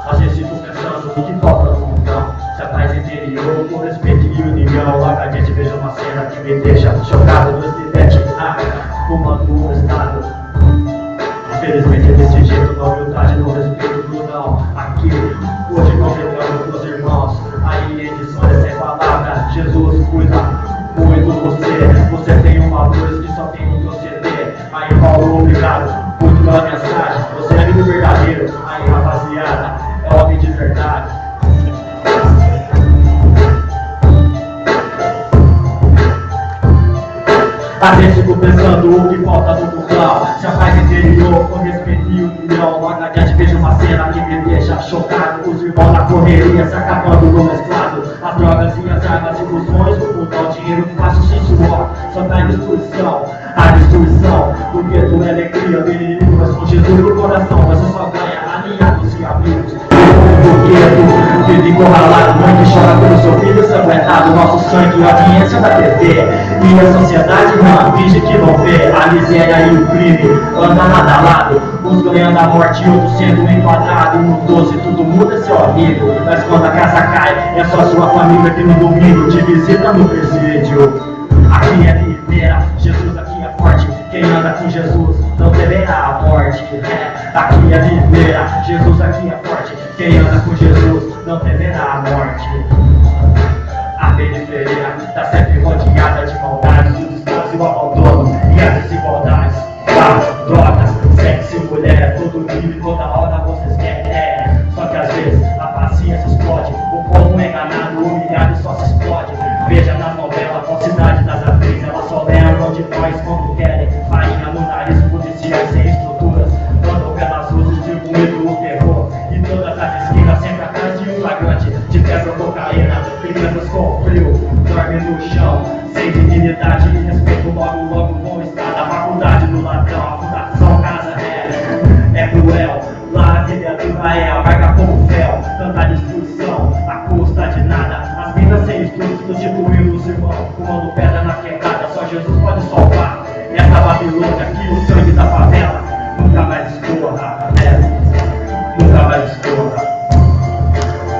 Às vezes fico pensando o que falta no mundão. Se a paz interior, com respeito e união. Logo a gente veja uma cena que me deixa chocado. Dois pivetes fumando um estado. Infelizmente é desse jeito, na humildade, no respeito do não. Aqui, hoje convidando os irmãos. Aí edições sem palavras. Jesus cuida muito você tem uma luz que só tem no teu CD. Aí Paulo, obrigado por tua mensagem. Você é amigo verdadeiro. Aí rapaziada, é homem de verdade. Às vezes fico pensando o que falta no mundão. Se a paz interior, com respeito e união. Logo adiante vejo uma cena que me deixa chocado. Os irmãos na correria se acabando no mesclado. As drogas e as armas, ilusões do mundão. Dinheiro que faz xixi e suor, só traz destruição. A destruição do gueto é alegria do inimigo, mas com Jesus no coração você só ganha aliados e amigos. Do gueto, vive encurralado, mãe que chora pelo seu filho sanguentado. Nosso sangue, audiência da TV. E a sociedade não finge que não vê. A miséria e o crime andam lado a lado. Uns ganhando a morte e outros sendo enquadrados. No 12 tudo muda, seu amigo. Mas quando a casa cai, é só sua família que no domingo te visita no presídio. Aqui é Limeira, Jesus aqui é forte. Quem anda com Jesus não temerá a morte. Aqui é Limeira, Jesus aqui é forte. Quem anda com Jesus não temerá a morte. A periferia tá sempre rodeada de maldades, o descaso e o abandono e as desigualdades. Drogas, sexo e mulher, todo dia e toda hora vocês querem. Só que às vezes a paciência explode, o povo enganado, humilhado e só se explode. Veja na novela, a falsidade das atrizes, elas só lembram de nós quando querem. Rainha no nariz, policiais sem estruturas, andam pelas ruas distribuindo o terror. E todas as esquinas sempre atrás de um flagrante de pedra ou cocaína, crianças com frio, dormem no chão, sem dignidade e respeito. Logo vão estar na faculdade do ladrão. A fundação casa é cruel, lá a criatura é amarga como fel. Tanta destruição, a custa de nada. As minas sem estudos prostituindo os irmãos, fumando pedra na quebrada. Só Jesus pode salvar essa Babilônia que o sangue da favela nunca mais escorra, nunca mais escorra.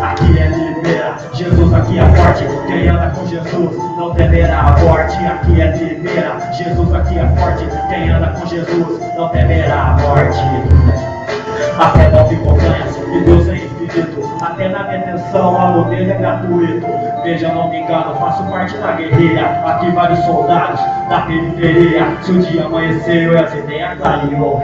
Aqui é Limeira, Jesus aqui é forte. Quem anda com Jesus não temerá a morte. Aqui é Limeira, Jesus aqui é forte. Quem anda com Jesus não temerá a morte. A fé move montanhas e Deus é infinito. Até na detenção a modelo é gratuito. Veja, não me engano, faço parte da guerrilha. Aqui vários soldados da periferia. Se o dia amanheceu e as ideias clareou,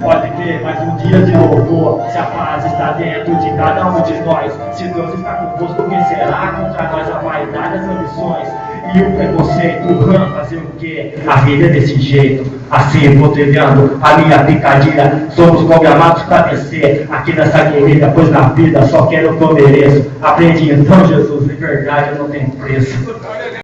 pode ver mais um dia de louvor. Se a paz está dentro de cada um de nós, se Deus está convosco, quem será contra nós? A vaidade, as ambições e o preconceito, fazer o quê? A vida é desse jeito, assim vou trilhando a minha picadilha. Somos programados para vencer aqui nessa guerrilha, pois na vida só quero o que eu mereço. Aprendi então, Jesus, liberdade não tem preço.